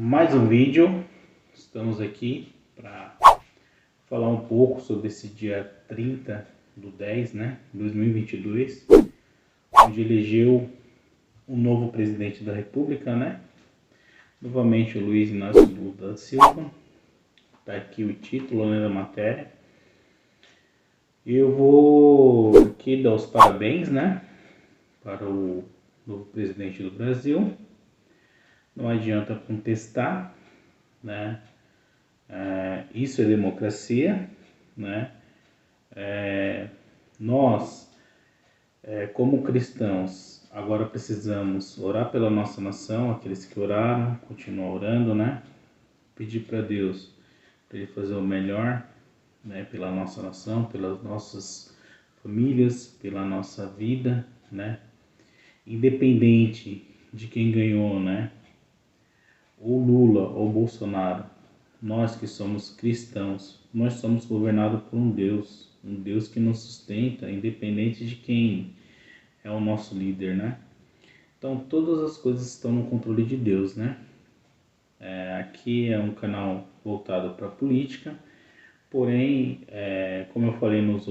Mais um vídeo. Estamos aqui para falar um pouco sobre esse dia 30/10, 2022, onde elegeu um novo presidente da República, Novamente o Luiz Inácio Lula da Silva. Está aqui o título, da matéria. Eu vou aqui dar os parabéns, para o novo presidente do Brasil. Não adianta contestar, isso é democracia, Nós, como cristãos, agora precisamos orar pela nossa nação, aqueles que oraram, continuar orando, Pedir para Deus, para Ele fazer o melhor, pela nossa nação, pelas nossas famílias, pela nossa vida, Independente de quem ganhou, ou Lula ou Bolsonaro, nós que somos cristãos, nós somos governados por um Deus que nos sustenta, independente de quem é o nosso líder, Então todas as coisas estão no controle de Deus, Aqui é um canal voltado para a política, porém, como eu falei nos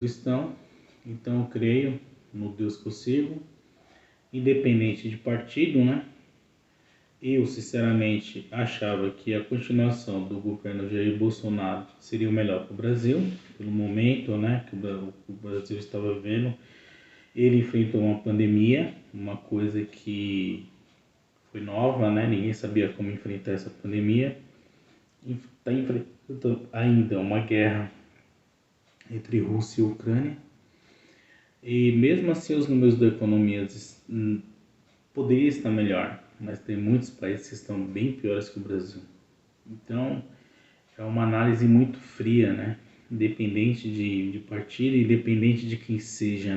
cristão, então eu creio no Deus que eu sigo, independente de partido, Eu sinceramente achava que a continuação do governo Jair Bolsonaro seria o melhor para o Brasil, pelo momento, que o Brasil estava vivendo. Ele enfrentou uma pandemia, uma coisa que foi nova, Ninguém sabia como enfrentar essa pandemia. Está enfrentando ainda uma guerra entre Rússia e Ucrânia. E mesmo assim os números da economia poderiam estar melhor, mas tem muitos países que estão bem piores que o Brasil. Então é uma análise muito fria, Independente de partido, independente de quem seja,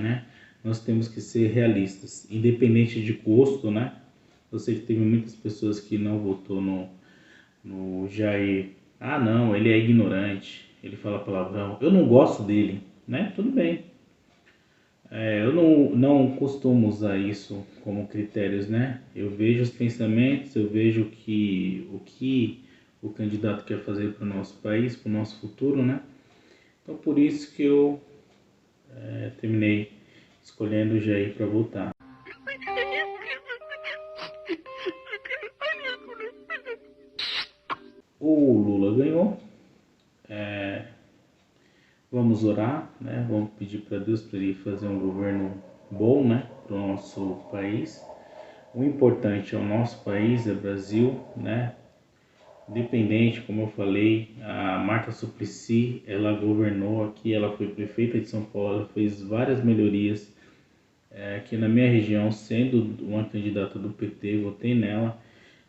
Nós temos que ser realistas, independente de gosto, Eu sei que teve muitas pessoas que não votou no Jair. Ah, não, ele é ignorante, ele fala palavrão, eu não gosto dele, Tudo bem. Eu não costumo usar isso como critérios, Eu vejo os pensamentos, eu vejo o que o candidato quer fazer para o nosso país, para o nosso futuro, Então por isso que eu terminei escolhendo o Jair para votar. O Lula ganhou. Vamos orar, Vamos pedir para Deus para Ele fazer um governo bom, para o nosso país. O importante é o nosso país, é o Brasil, Independente, como eu falei, a Marta Suplicy, ela governou aqui, ela foi prefeita de São Paulo, ela fez várias melhorias aqui na minha região, sendo uma candidata do PT, votei nela.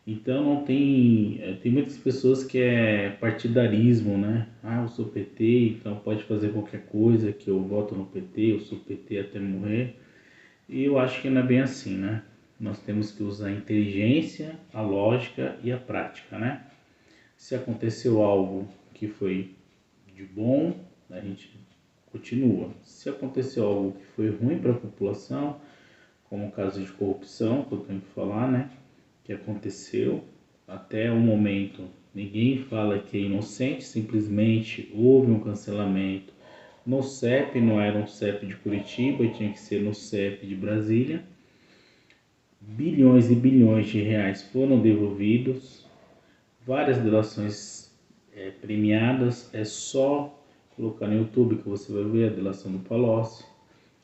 Então não tem muitas pessoas que é partidarismo, Ah, eu sou PT, então pode fazer qualquer coisa que eu voto no PT, eu sou PT até morrer. E eu acho que não é bem assim, Nós temos que usar a inteligência, a lógica e a prática, Se aconteceu algo que foi de bom, a gente continua. Se aconteceu algo que foi ruim para a população, como o caso de corrupção, que eu tenho que falar, que aconteceu, até o momento ninguém fala que é inocente, simplesmente houve um cancelamento no CEP, não era um CEP de Curitiba, tinha que ser no CEP de Brasília. Bilhões e bilhões de reais foram devolvidos, várias delações premiadas, é só colocar no YouTube que você vai ver a delação do Palocci,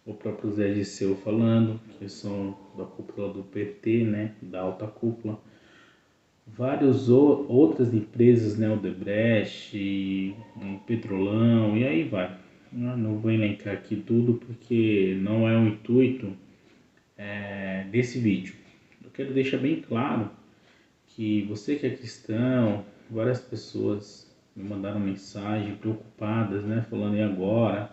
o próprio Zé Disseu falando, que são da cúpula do PT, da alta cúpula. Várias outras empresas, Odebrecht, Petrolão, e aí vai. Não vou elencar aqui tudo porque não é o intuito desse vídeo. Eu quero deixar bem claro que você que é cristão, várias pessoas me mandaram mensagem preocupadas, falando e agora,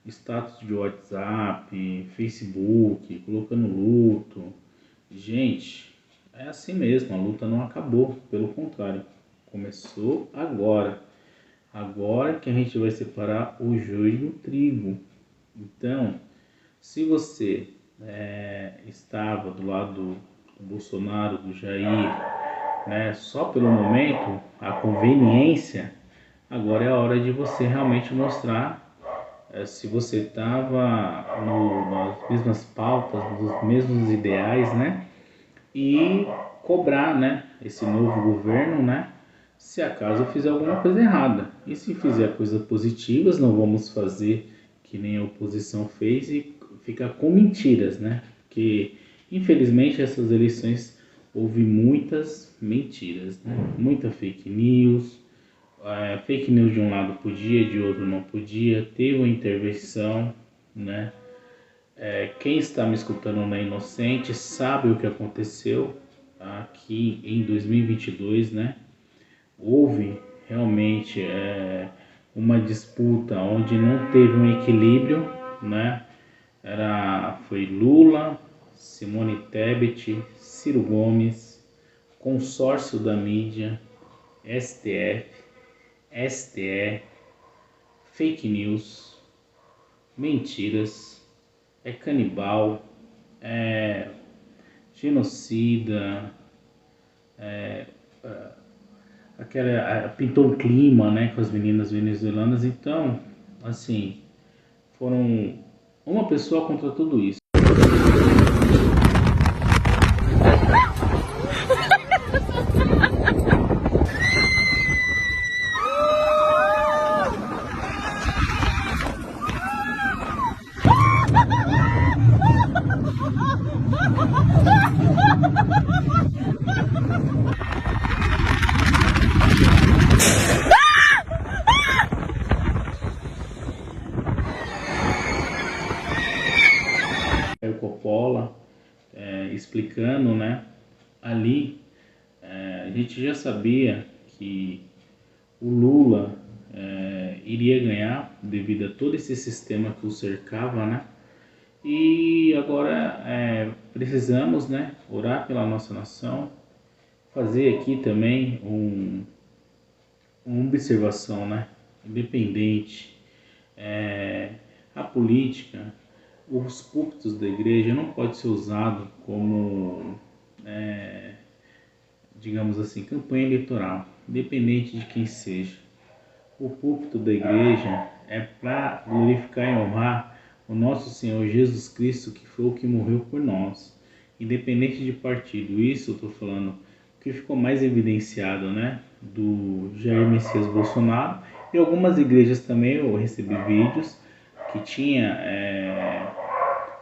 status de WhatsApp, Facebook, colocando luto. Gente, é assim mesmo, a luta não acabou, pelo contrário, começou agora. Agora que a gente vai separar o joio do trigo. Então, se você estava do lado do Bolsonaro, do Jair, né, só pelo momento, a conveniência, agora é a hora de você realmente mostrar se você estava nas mesmas pautas, nos mesmos ideais, né? E cobrar, né, esse novo governo, né, se acaso fizer alguma coisa errada. E se fizer coisas positivas, não vamos fazer que nem a oposição fez e ficar com mentiras, né? Porque infelizmente essas eleições houve muitas mentiras, né? Muita fake news. Fake news de um lado podia, de outro não podia. Teve uma intervenção, né? Quem está me escutando na Inocente sabe o que aconteceu aqui em 2022, né? Houve realmente uma disputa onde não teve um equilíbrio, né? Foi Lula, Simone Tebet, Ciro Gomes, consórcio da mídia, STF, STE, fake news, mentiras, canibal, genocida, pintou um clima, né, com as meninas venezuelanas. Então, assim, foram uma pessoa contra tudo isso. O Coppola explicando, né, ali a gente já sabia que o Lula iria ganhar devido a todo esse sistema que o cercava, né? E agora precisamos, né, orar pela nossa nação, fazer aqui também uma observação, né, independente. A política, os púlpitos da igreja não pode ser usado como, digamos assim, campanha eleitoral, independente de quem seja. O púlpito da igreja é para glorificar e honrar o nosso Senhor Jesus Cristo, que foi o que morreu por nós, independente de partido. Isso eu estou falando que ficou mais evidenciado, né, do Jair Messias Bolsonaro, e algumas igrejas também eu recebi vídeos que tinha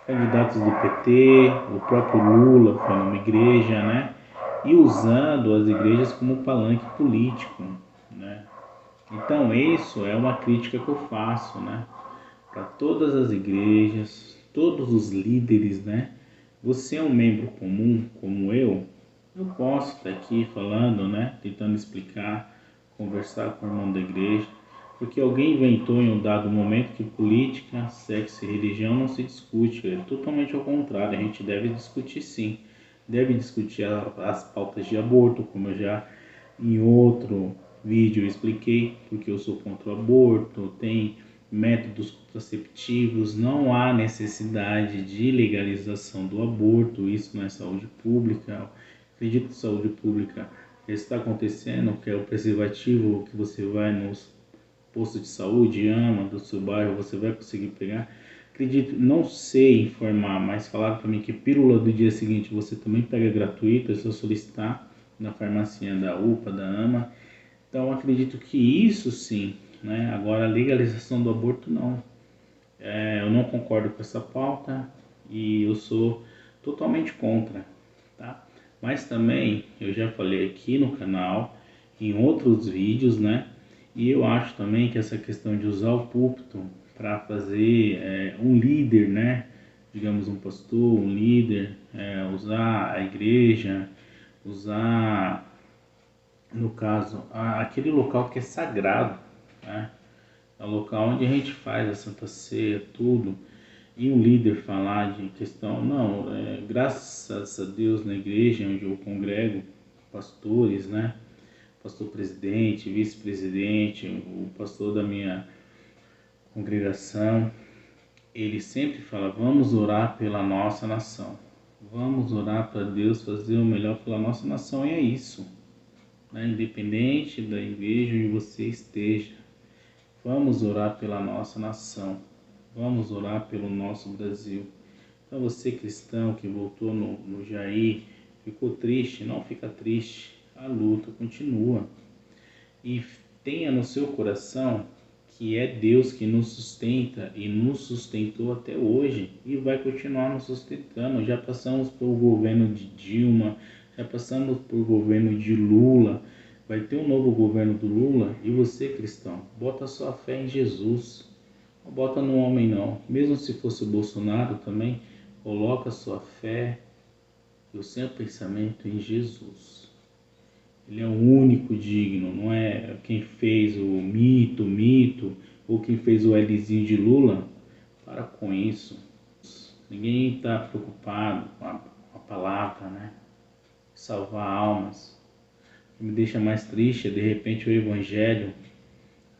candidatos do PT, o próprio Lula foi numa igreja, né, e usando as igrejas como palanque político, né. Então isso é uma crítica que eu faço, né, para todas as igrejas, todos os líderes, né. Você é um membro comum como eu posso estar aqui falando, né, tentando explicar, conversar com o irmão da igreja, porque alguém inventou em um dado momento que política, sexo e religião não se discute. É totalmente ao contrário, a gente deve discutir sim. Deve discutir as pautas de aborto, como eu já em outro vídeo eu expliquei, porque eu sou contra o aborto, tem métodos contraceptivos, não há necessidade de legalização do aborto, isso não é saúde pública. Acredito que saúde pública está acontecendo, que é o preservativo que você vai nos postos de saúde, do seu bairro, você vai conseguir pegar. Acredito, não sei informar, mas falaram para mim que pílula do dia seguinte você também pega gratuito, é só solicitar na farmacinha da UPA, da AMA. Então acredito que isso sim, né? Agora a legalização do aborto não. Eu não concordo com essa pauta e eu sou totalmente contra, tá? Mas também eu já falei aqui no canal, em outros vídeos, né? E eu acho também que essa questão de usar o púlpito para fazer um líder, né? Digamos um pastor, um líder, usar a igreja, usar, no caso, aquele local que é sagrado, né? É o local onde a gente faz a Santa Ceia, tudo, e um líder falar de questão, não, graças a Deus na igreja onde eu congrego, pastores, né? pastor presidente, vice-presidente, o pastor da minha congregação, ele sempre fala: vamos orar pela nossa nação, vamos orar para Deus fazer o melhor pela nossa nação. E é isso, né? Independente da igreja onde você esteja, vamos orar pela nossa nação, vamos orar pelo nosso Brasil. Então você cristão que voltou no Jair, ficou triste, não fica triste, a luta continua. E tenha no seu coração que é Deus que nos sustenta e nos sustentou até hoje e vai continuar nos sustentando. Já passamos pelo governo de Dilma, já passamos por governo de Lula, vai ter um novo governo do Lula. E você, cristão, bota sua fé em Jesus, não bota no homem não. Mesmo se fosse o Bolsonaro também, coloca sua fé e o seu pensamento em Jesus. Ele é o único digno, não é quem fez o mito, ou quem fez o Lzinho de Lula. Para com isso. Ninguém está preocupado com a palavra, né? Salvar almas. O que me deixa mais triste é, de repente, o evangelho,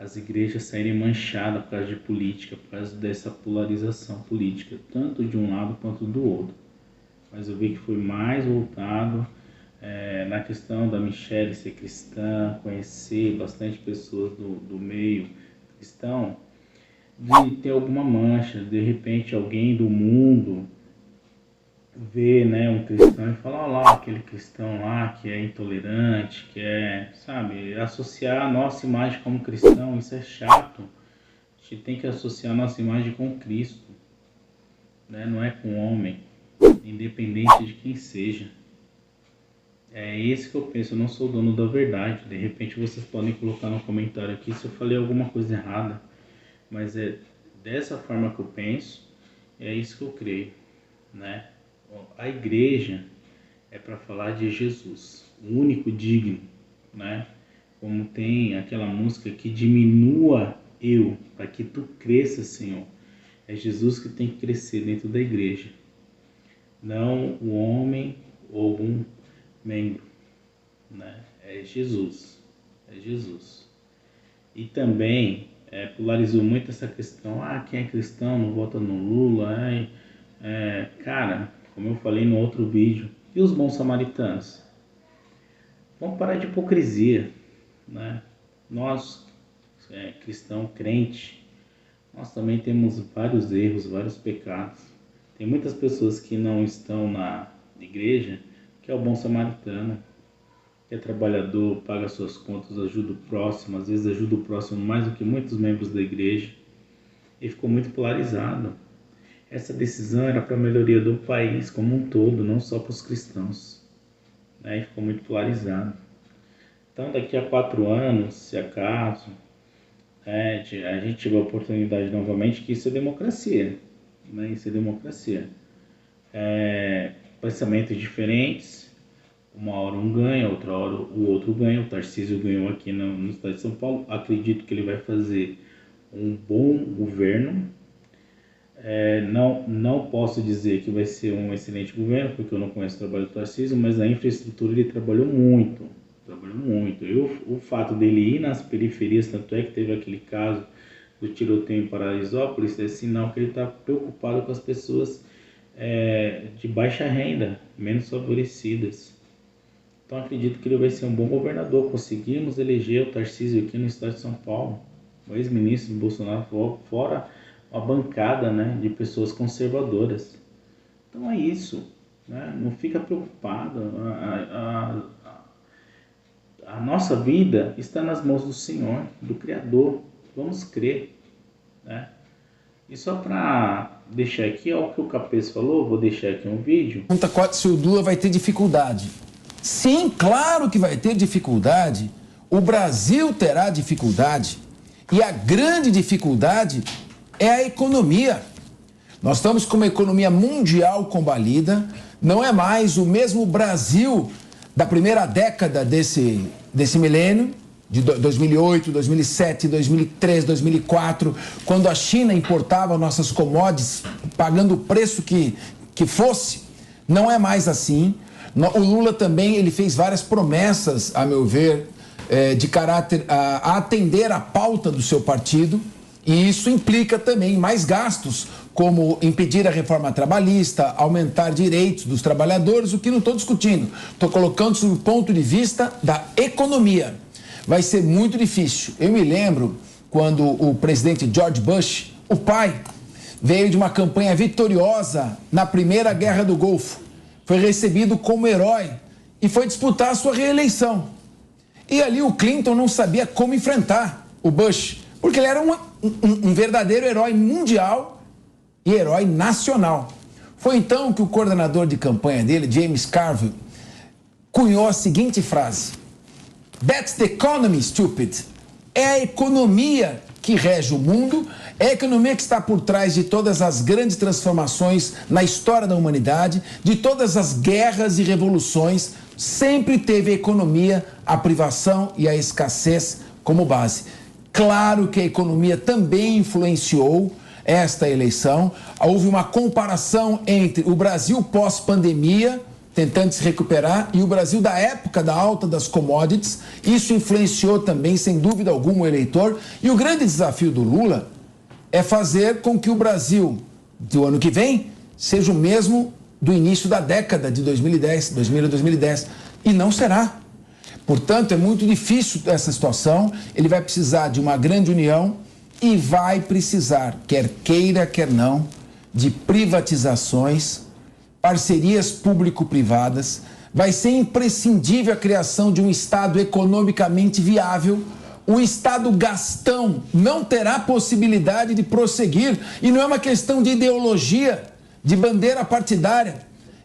as igrejas saírem manchadas por causa de política, por causa dessa polarização política, tanto de um lado quanto do outro. Mas eu vi que foi mais voltado na questão da Michelle ser cristã, conhecer bastante pessoas do meio cristão, de ter alguma mancha, de repente alguém do mundo vê, né, um cristão e fala: olha lá, aquele cristão lá que é intolerante, que é, sabe, associar a nossa imagem como cristão. Isso é chato. A gente tem que associar a nossa imagem com Cristo, né? Não é com o homem, independente de quem seja. É esse que eu penso. Eu não sou dono da verdade. De repente vocês podem colocar no comentário aqui se eu falei alguma coisa errada, mas é dessa forma que eu penso, é isso que eu creio, né? A igreja é para falar de Jesus, o único digno, né? Como tem aquela música que diminua eu, para que tu cresça, Senhor. É Jesus que tem que crescer dentro da igreja, não o homem ou algum membro, né? É Jesus, é Jesus. E também polarizou muito essa questão: quem é cristão não vota no Lula. Cara, como eu falei no outro vídeo, e os bons samaritanos? Vamos parar de hipocrisia, né? Nós, cristão, crente, nós também temos vários erros, vários pecados. Tem muitas pessoas que não estão na igreja, que é o bom samaritano, que é trabalhador, paga suas contas, ajuda o próximo, às vezes ajuda o próximo mais do que muitos membros da igreja. E ficou muito polarizado. Essa decisão era para a melhoria do país como um todo, não só para os cristãos, né? E ficou muito polarizado. Então, daqui a 4 anos, se acaso, a gente tiver a oportunidade novamente, que isso é democracia, né? Isso é democracia. Pensamentos diferentes, uma hora um ganha, outra hora o outro ganha. O Tarcísio ganhou aqui no estado de São Paulo. Acredito que ele vai fazer um bom governo. Não posso dizer que vai ser um excelente governo, porque eu não conheço o trabalho do Tarcísio, mas na infraestrutura ele trabalhou muito. O fato dele ir nas periferias, tanto é que teve aquele caso do tiroteio em Paraisópolis, é sinal que ele está preocupado com as pessoas de baixa renda, menos favorecidas. Então acredito que ele vai ser um bom governador. Conseguimos eleger o Tarcísio aqui no estado de São Paulo, o ex-ministro do Bolsonaro, fora uma bancada, né, de pessoas conservadoras. Então é isso, né? Não fica preocupado. A nossa vida está nas mãos do Senhor, do Criador. Vamos crer, né? E só para deixar aqui, o que o Capês falou, vou deixar aqui um vídeo. Pergunta se o Lula vai ter dificuldade. Sim, claro que vai ter dificuldade. O Brasil terá dificuldade. E a grande dificuldade é a economia. Nós estamos com uma economia mundial combalida. Não é mais o mesmo Brasil da primeira década desse milênio, de 2008, 2007, 2003, 2004, quando a China importava nossas commodities, pagando o preço que fosse. Não é mais assim. O Lula também ele fez várias promessas, a meu ver, de caráter a atender à pauta do seu partido, e isso implica também mais gastos, como impedir a reforma trabalhista, aumentar direitos dos trabalhadores, o que não estou discutindo. Estou colocando sob o ponto de vista da economia. Vai ser muito difícil. Eu me lembro quando o presidente George Bush, o pai, veio de uma campanha vitoriosa na Primeira Guerra do Golfo. Foi recebido como herói e foi disputar a sua reeleição. E ali o Clinton não sabia como enfrentar o Bush, porque ele era um verdadeiro herói mundial e herói nacional. Foi então que o coordenador de campanha dele, James Carville, cunhou a seguinte frase: "That's the economy, stupid." É a economia que rege o mundo, é a economia que está por trás de todas as grandes transformações na história da humanidade, de todas as guerras e revoluções. Sempre teve a economia, a privação e a escassez como base. Claro que a economia também influenciou esta eleição. Houve uma comparação entre o Brasil pós-pandemia, tentando se recuperar, e o Brasil da época da alta das commodities. Isso influenciou também, sem dúvida alguma, o eleitor. E o grande desafio do Lula é fazer com que o Brasil do ano que vem seja o mesmo do início da década de 2010, 2000 a 2010. E não será. Portanto, é muito difícil essa situação. Ele vai precisar de uma grande união e vai precisar, quer queira, quer não, de privatizações, parcerias público-privadas. Vai ser imprescindível a criação de um Estado economicamente viável. O Estado gastão não terá possibilidade de prosseguir. E não é uma questão de ideologia, de bandeira partidária.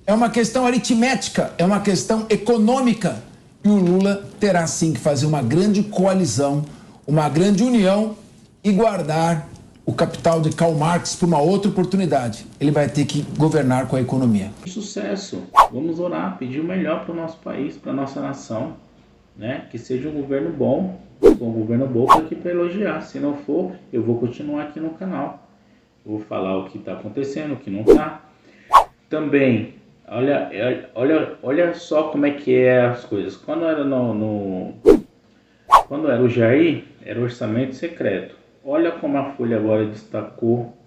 É uma questão aritmética, é uma questão econômica. E o Lula terá sim que fazer uma grande coalizão, uma grande união e guardar o capital de Karl Marx para uma outra oportunidade. Ele vai ter que governar com a economia. Sucesso! Vamos orar, pedir o melhor para o nosso país, para a nossa nação, né? Que seja um governo bom, um governo bom aqui para elogiar. Se não for, eu vou continuar aqui no canal. Vou falar o que está acontecendo, o que não está. Também, olha só como é que é as coisas. Quando era quando era o Jair, era orçamento secreto. Olha como a Folha agora destacou,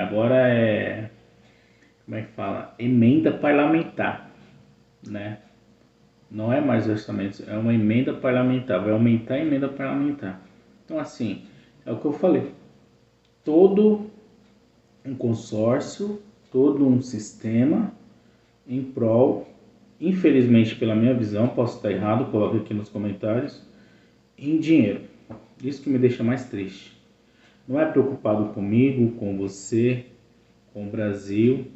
agora é, como é que fala? Emenda parlamentar, né? Não é mais orçamento, é uma emenda parlamentar, vai aumentar a emenda parlamentar. Então assim, é o que eu falei, todo um consórcio, todo um sistema em prol, infelizmente pela minha visão, posso estar errado, coloque aqui nos comentários, em dinheiro. Isso que me deixa mais triste. Não é preocupado comigo, com você, com o Brasil,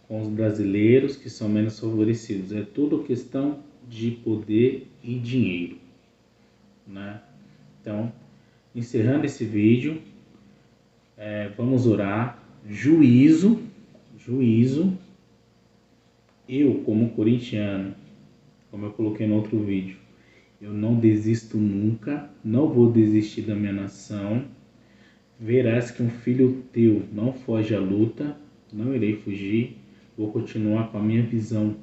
com os brasileiros que são menos favorecidos. É tudo questão de poder e dinheiro, né? Então, encerrando esse vídeo, vamos orar. Juízo. Eu, como corintiano, como eu coloquei no outro vídeo, eu não desisto nunca, não vou desistir da minha nação. Verás que um filho teu não foge à luta, não irei fugir, vou continuar com a minha visão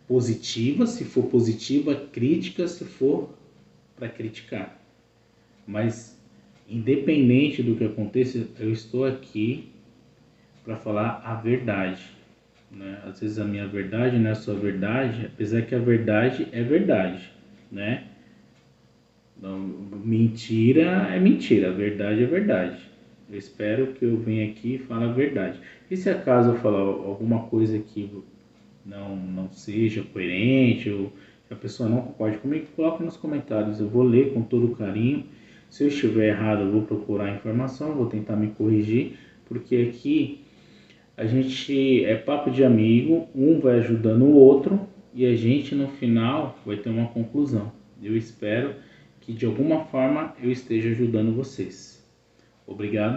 positiva, se for positiva, crítica, se for para criticar. Mas, independente do que aconteça, eu estou aqui para falar a verdade, né? Às vezes a minha verdade não é a sua verdade, apesar que a verdade é verdade, né? Não, mentira é mentira, a verdade é verdade. Eu espero que eu venha aqui e fale a verdade. E se acaso eu falar alguma coisa que não seja coerente, ou que a pessoa não concorde comigo, coloque nos comentários, eu vou ler com todo carinho. Se eu estiver errado, eu vou procurar a informação, vou tentar me corrigir, porque aqui a gente é papo de amigo, um vai ajudando o outro e a gente no final vai ter uma conclusão. Eu espero que de alguma forma eu esteja ajudando vocês. Obrigado.